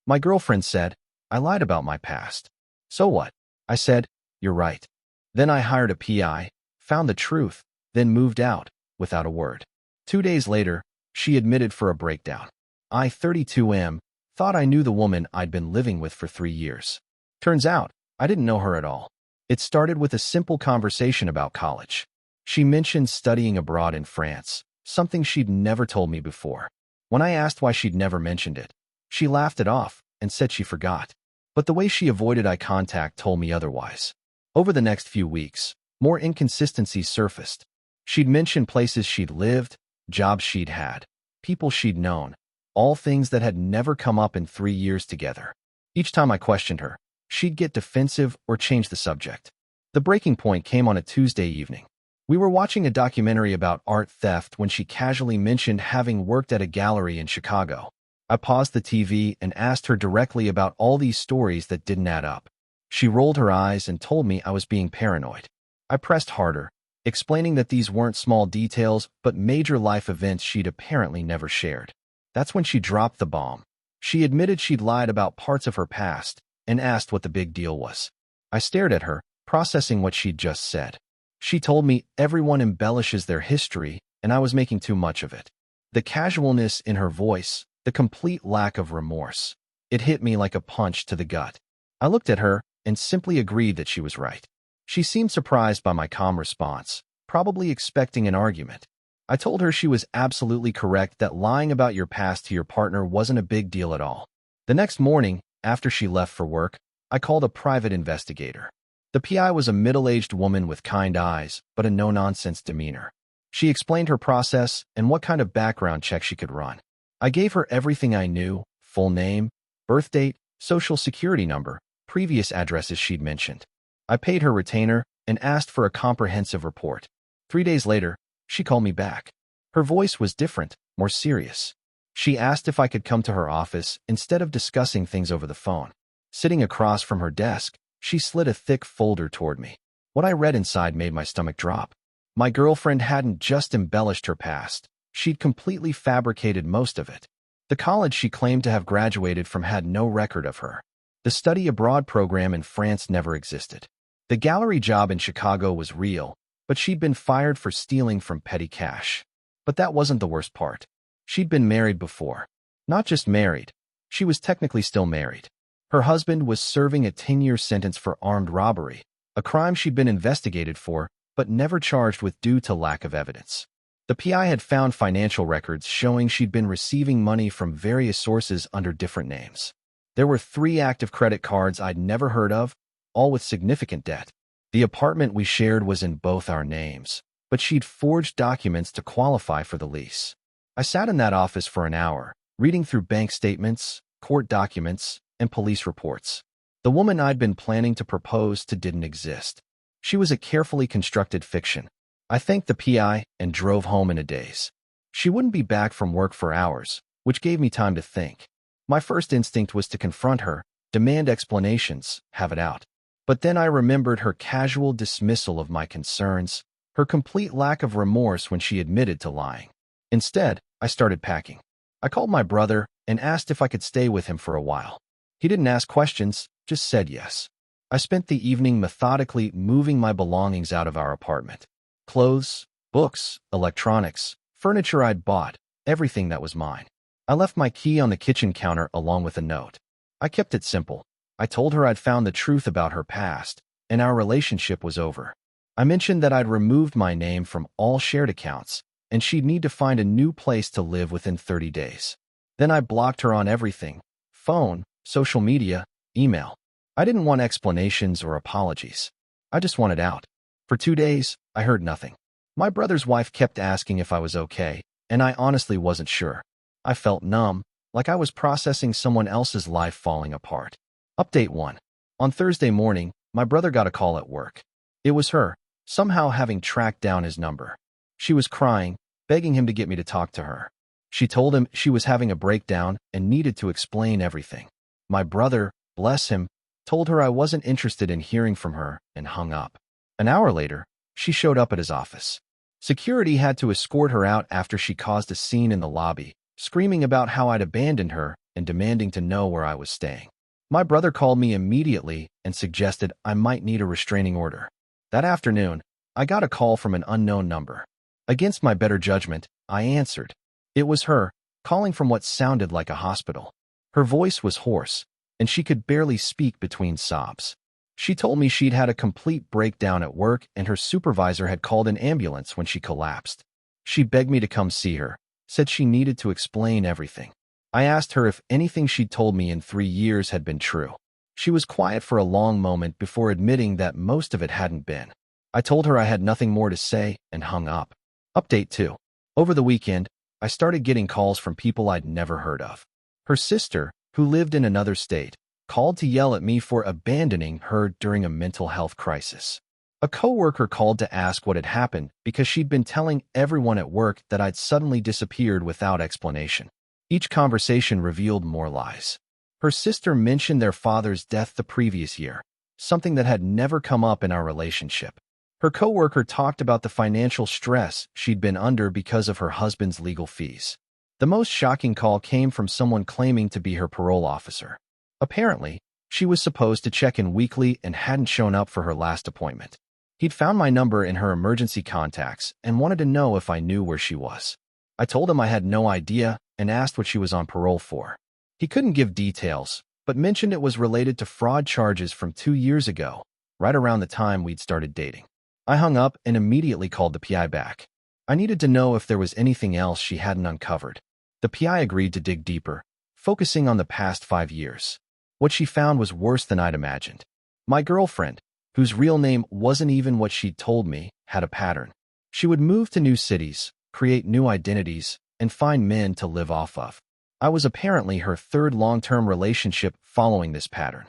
My girlfriend said, I lied about my past. So what? I said, you're right. Then I hired a PI, found the truth, then moved out, without a word. 2 days later, she admitted for a breakdown. I, 32M, thought I knew the woman I'd been living with for 3 years. Turns out, I didn't know her at all. It started with a simple conversation about college. She mentioned studying abroad in France, something she'd never told me before. When I asked why she'd never mentioned it, she laughed it off and said she forgot. But the way she avoided eye contact told me otherwise. Over the next few weeks, more inconsistencies surfaced. She'd mentioned places she'd lived, jobs she'd had, people she'd known, all things that had never come up in 3 years together. Each time I questioned her, she'd get defensive or change the subject. The breaking point came on a Tuesday evening. We were watching a documentary about art theft when she casually mentioned having worked at a gallery in Chicago. I paused the TV and asked her directly about all these stories that didn't add up. She rolled her eyes and told me I was being paranoid. I pressed harder, explaining that these weren't small details but major life events she'd apparently never shared. That's when she dropped the bomb. She admitted she'd lied about parts of her past and asked what the big deal was. I stared at her, processing what she'd just said. She told me everyone embellishes their history and I was making too much of it. The casualness in her voice, the complete lack of remorse. It hit me like a punch to the gut. I looked at her and simply agreed that she was right. She seemed surprised by my calm response, probably expecting an argument. I told her she was absolutely correct that lying about your past to your partner wasn't a big deal at all. The next morning, after she left for work, I called a private investigator. The PI was a middle-aged woman with kind eyes, but a no-nonsense demeanor. She explained her process and what kind of background check she could run. I gave her everything I knew: full name, birth date, social security number, previous addresses she'd mentioned. I paid her retainer and asked for a comprehensive report. 3 days later, she called me back. Her voice was different, more serious. She asked if I could come to her office instead of discussing things over the phone. Sitting across from her desk, she slid a thick folder toward me. What I read inside made my stomach drop. My girlfriend hadn't just embellished her past. She'd completely fabricated most of it. The college she claimed to have graduated from had no record of her. The study abroad program in France never existed. The gallery job in Chicago was real, but she'd been fired for stealing from petty cash. But that wasn't the worst part. She'd been married before. Not just married. She was technically still married. Her husband was serving a 10-year sentence for armed robbery, a crime she'd been investigated for, but never charged with due to lack of evidence. The PI had found financial records showing she'd been receiving money from various sources under different names. There were 3 active credit cards I'd never heard of, all with significant debt. The apartment we shared was in both our names, but she'd forged documents to qualify for the lease. I sat in that office for an hour, reading through bank statements, court documents, and police reports. The woman I'd been planning to propose to didn't exist. She was a carefully constructed fiction. I thanked the PI and drove home in a daze. She wouldn't be back from work for hours, which gave me time to think. My first instinct was to confront her, demand explanations, have it out. But then I remembered her casual dismissal of my concerns, her complete lack of remorse when she admitted to lying. Instead, I started packing. I called my brother and asked if I could stay with him for a while. He didn't ask questions, just said yes. I spent the evening methodically moving my belongings out of our apartment. Clothes, books, electronics, furniture I'd bought, everything that was mine. I left my key on the kitchen counter along with a note. I kept it simple. I told her I'd found the truth about her past, and our relationship was over. I mentioned that I'd removed my name from all shared accounts, and she'd need to find a new place to live within 30 days. Then I blocked her on everything: phone, social media, email. I didn't want explanations or apologies. I just wanted out. For 2 days, I heard nothing. My brother's wife kept asking if I was okay, and I honestly wasn't sure. I felt numb, like I was processing someone else's life falling apart. Update 1. On Thursday morning, my brother got a call at work. It was her, somehow having tracked down his number. She was crying, begging him to get me to talk to her. She told him she was having a breakdown and needed to explain everything. My brother, bless him, told her I wasn't interested in hearing from her and hung up. An hour later, she showed up at his office. Security had to escort her out after she caused a scene in the lobby, screaming about how I'd abandoned her and demanding to know where I was staying. My brother called me immediately and suggested I might need a restraining order. That afternoon, I got a call from an unknown number. Against my better judgment, I answered. It was her, calling from what sounded like a hospital. Her voice was hoarse, and she could barely speak between sobs. She told me she'd had a complete breakdown at work and her supervisor had called an ambulance when she collapsed. She begged me to come see her, said she needed to explain everything. I asked her if anything she'd told me in 3 years had been true. She was quiet for a long moment before admitting that most of it hadn't been. I told her I had nothing more to say and hung up. Update 2. Over the weekend, I started getting calls from people I'd never heard of. Her sister, who lived in another state, called to yell at me for abandoning her during a mental health crisis. A coworker called to ask what had happened because she'd been telling everyone at work that I'd suddenly disappeared without explanation. Each conversation revealed more lies. Her sister mentioned their father's death the previous year, something that had never come up in our relationship. Her coworker talked about the financial stress she'd been under because of her husband's legal fees. The most shocking call came from someone claiming to be her parole officer. Apparently, she was supposed to check in weekly and hadn't shown up for her last appointment. He'd found my number in her emergency contacts and wanted to know if I knew where she was. I told him I had no idea and asked what she was on parole for. He couldn't give details, but mentioned it was related to fraud charges from 2 years ago, right around the time we'd started dating. I hung up and immediately called the PI back. I needed to know if there was anything else she hadn't uncovered. The PI agreed to dig deeper, focusing on the past 5 years. What she found was worse than I'd imagined. My girlfriend, whose real name wasn't even what she'd told me, had a pattern. She would move to new cities, create new identities, and find men to live off of. I was apparently her third long-term relationship following this pattern.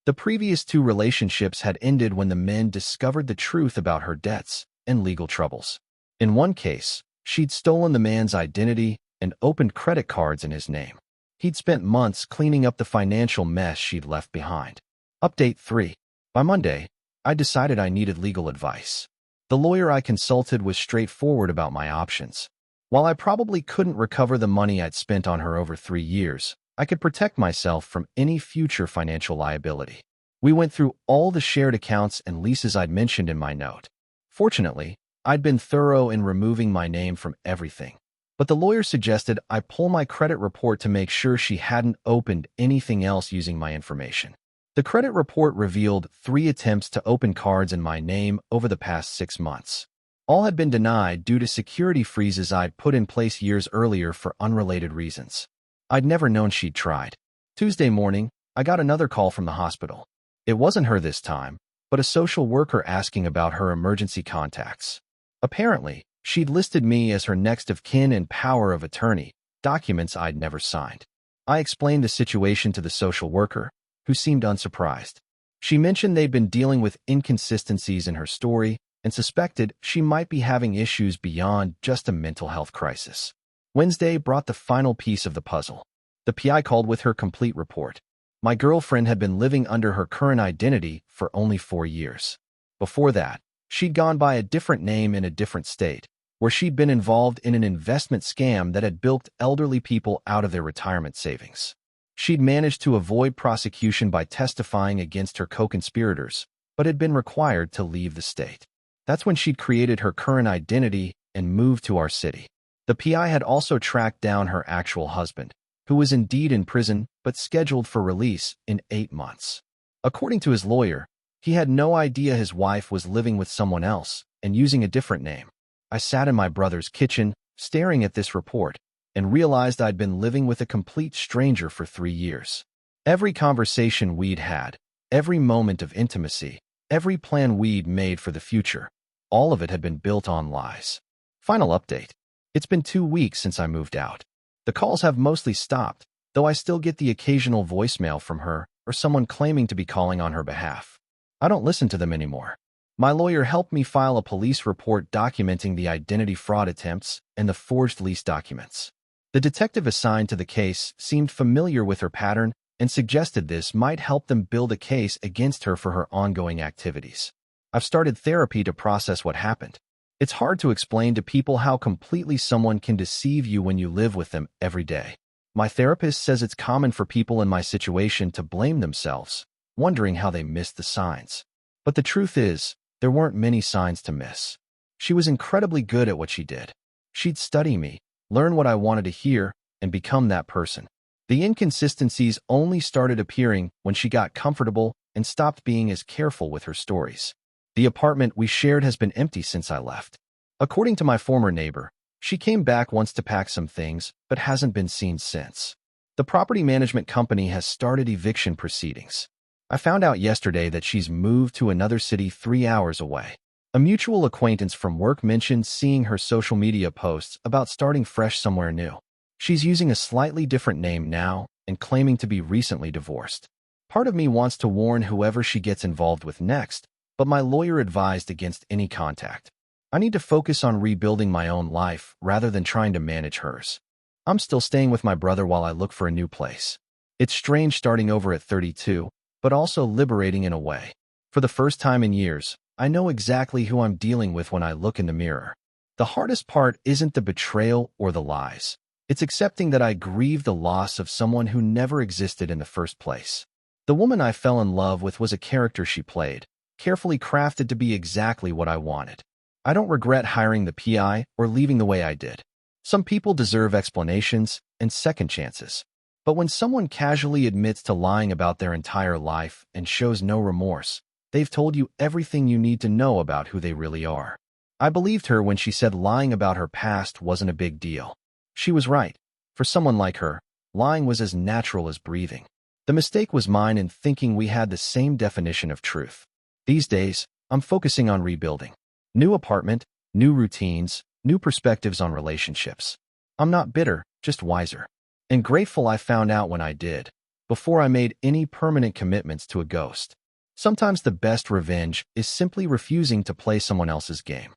The previous 2 relationships had ended when the men discovered the truth about her debts and legal troubles. In one case, she'd stolen the man's identity and opened credit cards in his name. He'd spent months cleaning up the financial mess she'd left behind. Update 3. By Monday, I decided I needed legal advice. The lawyer I consulted was straightforward about my options. While I probably couldn't recover the money I'd spent on her over 3 years, I could protect myself from any future financial liability. We went through all the shared accounts and leases I'd mentioned in my note. Fortunately, I'd been thorough in removing my name from everything. But the lawyer suggested I pull my credit report to make sure she hadn't opened anything else using my information. The credit report revealed 3 attempts to open cards in my name over the past 6 months. All had been denied due to security freezes I'd put in place years earlier for unrelated reasons. I'd never known she'd tried. Tuesday morning, I got another call from the hospital. It wasn't her this time, but a social worker asking about her emergency contacts. Apparently, she'd listed me as her next of kin and power of attorney, documents I'd never signed. I explained the situation to the social worker, who seemed unsurprised. She mentioned they'd been dealing with inconsistencies in her story and suspected she might be having issues beyond just a mental health crisis. Wednesday brought the final piece of the puzzle. The PI called with her complete report. My girlfriend had been living under her current identity for only 4 years. Before that, she'd gone by a different name in a different state, where she'd been involved in an investment scam that had bilked elderly people out of their retirement savings. She'd managed to avoid prosecution by testifying against her co-conspirators, but had been required to leave the state. That's when she'd created her current identity and moved to our city. The PI had also tracked down her actual husband, who was indeed in prison but scheduled for release in 8 months. According to his lawyer, he had no idea his wife was living with someone else and using a different name. I sat in my brother's kitchen, staring at this report, and realized I'd been living with a complete stranger for 3 years. Every conversation we'd had, every moment of intimacy, every plan we'd made for the future, all of it had been built on lies. Final update. It's been 2 weeks since I moved out. The calls have mostly stopped, though I still get the occasional voicemail from her or someone claiming to be calling on her behalf. I don't listen to them anymore. My lawyer helped me file a police report documenting the identity fraud attempts and the forged lease documents. The detective assigned to the case seemed familiar with her pattern and suggested this might help them build a case against her for her ongoing activities. I've started therapy to process what happened. It's hard to explain to people how completely someone can deceive you when you live with them every day. My therapist says it's common for people in my situation to blame themselves, wondering how they missed the signs. But the truth is, there weren't many signs to miss. She was incredibly good at what she did. She'd study me, learn what I wanted to hear, and become that person. The inconsistencies only started appearing when she got comfortable and stopped being as careful with her stories. The apartment we shared has been empty since I left. According to my former neighbor, she came back once to pack some things, but hasn't been seen since. The property management company has started eviction proceedings. I found out yesterday that she's moved to another city 3 hours away. A mutual acquaintance from work mentioned seeing her social media posts about starting fresh somewhere new. She's using a slightly different name now and claiming to be recently divorced. Part of me wants to warn whoever she gets involved with next, but my lawyer advised against any contact. I need to focus on rebuilding my own life rather than trying to manage hers. I'm still staying with my brother while I look for a new place. It's strange starting over at 32, but also liberating in a way. For the first time in years, I know exactly who I'm dealing with when I look in the mirror. The hardest part isn't the betrayal or the lies. It's accepting that I grieve the loss of someone who never existed in the first place. The woman I fell in love with was a character she played, carefully crafted to be exactly what I wanted. I don't regret hiring the PI or leaving the way I did. Some people deserve explanations and second chances. But when someone casually admits to lying about their entire life and shows no remorse, they've told you everything you need to know about who they really are. I believed her when she said lying about her past wasn't a big deal. She was right. For someone like her, lying was as natural as breathing. The mistake was mine in thinking we had the same definition of truth. These days, I'm focusing on rebuilding. New apartment, new routines, new perspectives on relationships. I'm not bitter, just wiser. And grateful I found out when I did, before I made any permanent commitments to a ghost. Sometimes the best revenge is simply refusing to play someone else's game.